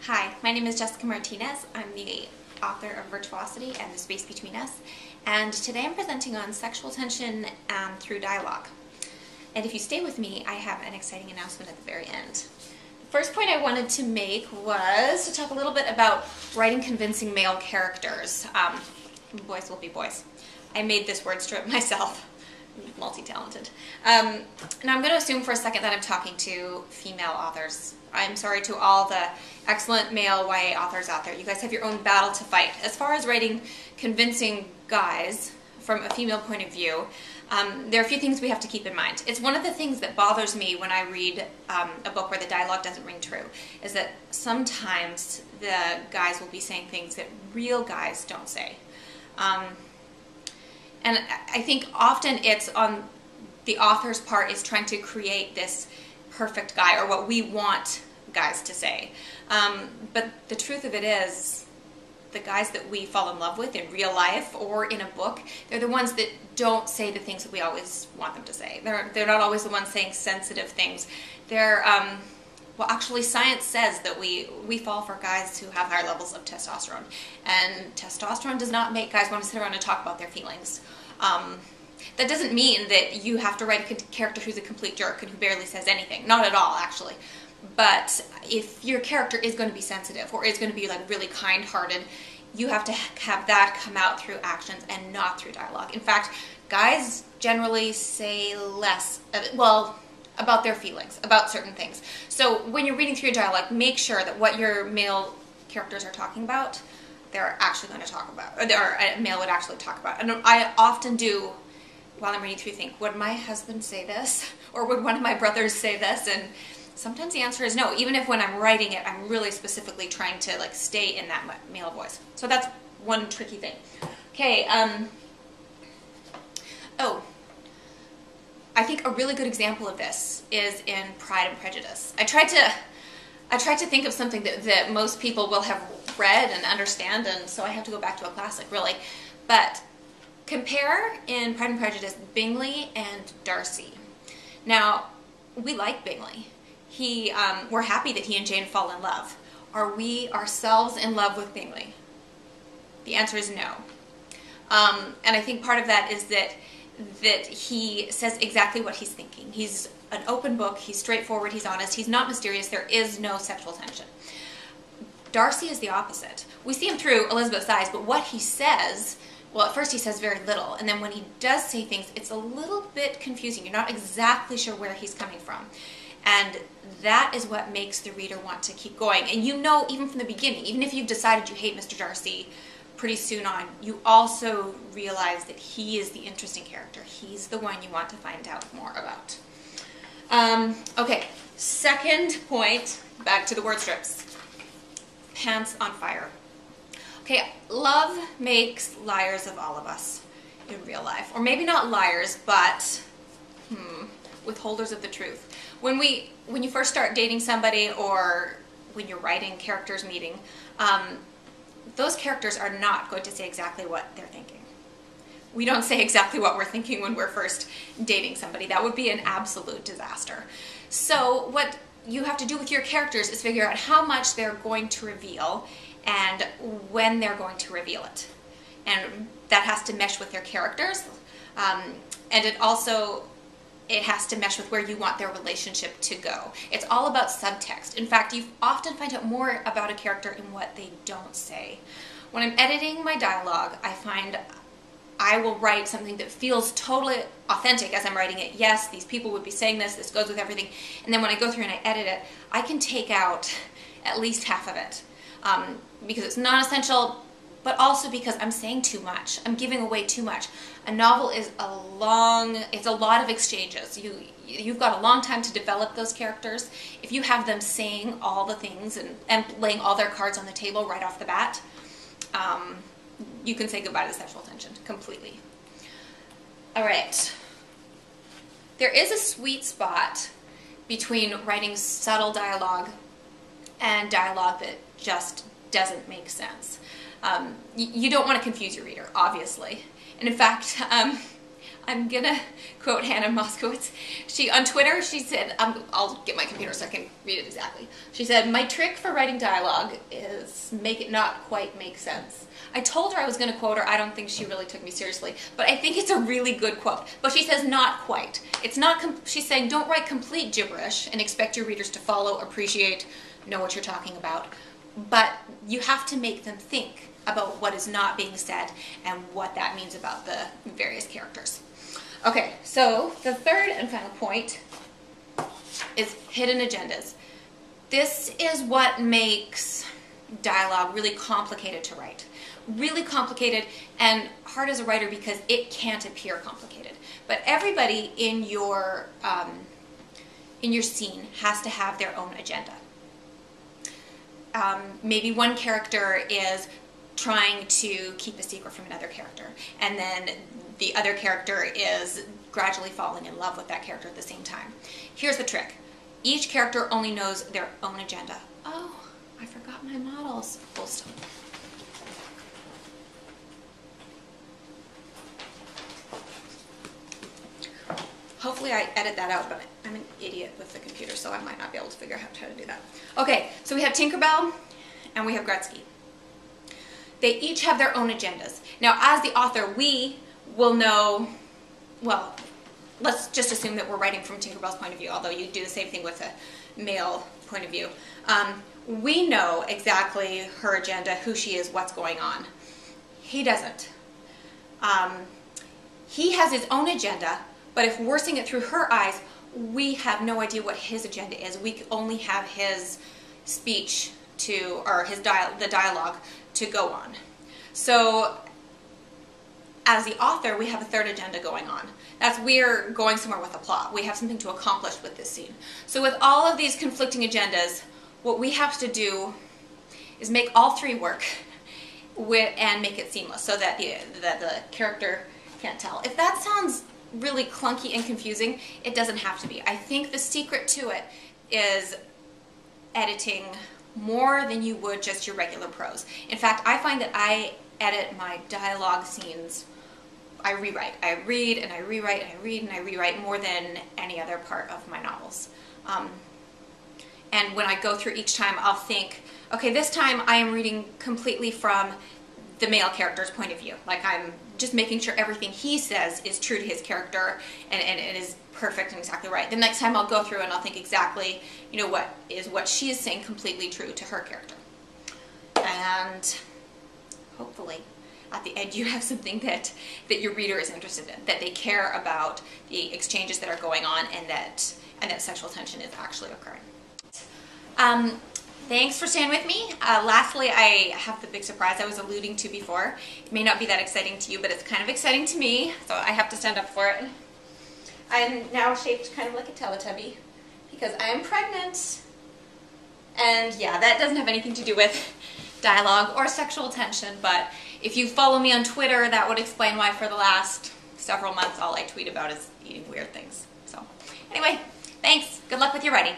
Hi, my name is Jessica Martinez. I'm the author of Virtuosity and The Space Between Us, and today I'm presenting on sexual tension through dialogue. And if you stay with me, I have an exciting announcement at the very end. The first point I wanted to make was to talk a little bit about writing convincing male characters. Boys will be boys. I made this word strip myself. Multi-talented. And I'm going to assume for a second that I'm talking to female authors. I'm sorry to all the excellent male YA authors out there. You guys have your own battle to fight. As far as writing convincing guys from a female point of view, there are a few things we have to keep in mind. It's one of the things that bothers me when I read a book where the dialogue doesn't ring true, is that sometimes the guys will be saying things that real guys don't say. And I think often it's on the author's part is trying to create this perfect guy, or what we want guys to say. But the truth of it is, the guys that we fall in love with in real life or in a book, they're the ones that don't say the things that we always want them to say. They're not always the ones saying sensitive things. They're, well, actually science says that we fall for guys who have higher levels of testosterone. And testosterone does not make guys want to sit around and talk about their feelings. That doesn't mean that you have to write a character who's a complete jerk and who barely says anything. Not at all, actually. But if your character is going to be sensitive or is going to be like really kind-hearted, you have to have that come out through actions and not through dialogue. In fact, guys generally say less, well, about their feelings, about certain things. So when you're reading through your dialogue, make sure that what your male characters are talking about, they're actually going to talk about, or a male would actually talk about. And I often do, while I'm reading through, think, would my husband say this? Or would one of my brothers say this? And sometimes the answer is no. Even if when I'm writing it, I'm really specifically trying to like stay in that male voice. So that's one tricky thing. Okay, oh, I think a really good example of this is in Pride and Prejudice. I tried to think of something that most people will have read and understand, and so I have to go back to a classic, really. But compare in Pride and Prejudice Bingley and Darcy. Now, we like Bingley. We're happy that he and Jane fall in love. Are we ourselves in love with Bingley? The answer is no. And I think part of that is that he says exactly what he's thinking. He's an open book, he's straightforward, he's honest, he's not mysterious, there is no sexual tension. Darcy is the opposite. We see him through Elizabeth's eyes, but what he says, well, at first he says very little, and then when he does say things, it's a little bit confusing. You're not exactly sure where he's coming from. And that is what makes the reader want to keep going. And you know, even from the beginning, even if you've decided you hate Mr. Darcy pretty soon on, you also realize that he is the interesting character. He's the one you want to find out more about. Okay, second point, back to the word strips. Pants on fire. Okay, love makes liars of all of us in real life. Or maybe not liars, but withholders of the truth. When you first start dating somebody, or when you're writing characters meeting, those characters are not going to say exactly what they're thinking. We don't say exactly what we're thinking when we're first dating somebody. That would be an absolute disaster. So what you have to do with your characters is figure out how much they're going to reveal and when they're going to reveal it. And that has to mesh with their characters. And it has to mesh with where you want their relationship to go. It's all about subtext. In fact, you often find out more about a character in what they don't say. When I'm editing my dialogue, I find I will write something that feels totally authentic as I'm writing it. Yes, these people would be saying this, this goes with everything. And then when I go through and I edit it, I can take out at least half of it. Because it's not essential, but also because I'm saying too much. I'm giving away too much. A novel is it's a lot of exchanges. You've got a long time to develop those characters. If you have them saying all the things and laying all their cards on the table right off the bat, you can say goodbye to the sexual tension completely. All right. There is a sweet spot between writing subtle dialogue and dialogue that just doesn't make sense. You don't want to confuse your reader, obviously. And in fact, I'm gonna quote Hannah Moskowitz. On Twitter, she said, I'll get my computer so I can read it exactly. She said, "My trick for writing dialogue is make it not quite make sense." I told her I was going to quote her. I don't think she really took me seriously, but I think it's a really good quote. But she says not quite. It's not. She's saying don't write complete gibberish and expect your readers to follow, appreciate, know what you're talking about. But you have to make them think about what is not being said and what that means about the various characters. Okay, so the third and final point is hidden agendas. This is what makes dialogue really complicated to write. Really complicated and hard as a writer because it can't appear complicated. But everybody in your scene has to have their own agenda. Maybe one character is trying to keep a secret from another character, and then the other character is gradually falling in love with that character at the same time. Here's the trick. Each character only knows their own agenda. Oh, I forgot my models. Full stop. Hopefully I edit that out, but I'm an idiot with the computer, so I might not be able to figure out how to do that. Okay, so we have Tinkerbell and we have Gretzky. They each have their own agendas. Now, as the author, we will know, well, let's just assume that we're writing from Tinkerbell's point of view, although you do the same thing with a male point of view. We know exactly her agenda, who she is, what's going on. He doesn't. He has his own agenda, but if we're seeing it through her eyes, we have no idea what his agenda is. We only have his speech to, or the dialogue to go on. So as the author, we have a third agenda going on. That's we're going somewhere with a plot. We have something to accomplish with this scene. So with all of these conflicting agendas, what we have to do is make all three work and make it seamless so that the character can't tell. If that sounds really clunky and confusing, it doesn't have to be. I think the secret to it is editing more than you would just your regular prose. In fact, I find that I edit my dialogue scenes, I rewrite. I read and I rewrite and I read and I rewrite more than any other part of my novels. And when I go through each time, I'll think, okay, this time I am reading completely from the male character's point of view. Like I'm just making sure everything he says is true to his character and it is perfect and exactly right. The next time I'll go through and I'll think exactly, you know, what she is saying completely true to her character. And hopefully at the end you have something that your reader is interested in, that they care about the exchanges that are going on and that sexual tension is actually occurring. Thanks for staying with me. Lastly, I have the big surprise I was alluding to before. It may not be that exciting to you, but it's kind of exciting to me, so I have to stand up for it. I'm now shaped kind of like a Teletubby because I am pregnant. And yeah, that doesn't have anything to do with dialogue or sexual tension, but if you follow me on Twitter, that would explain why for the last several months all I tweet about is eating weird things. So anyway, thanks. Good luck with your writing.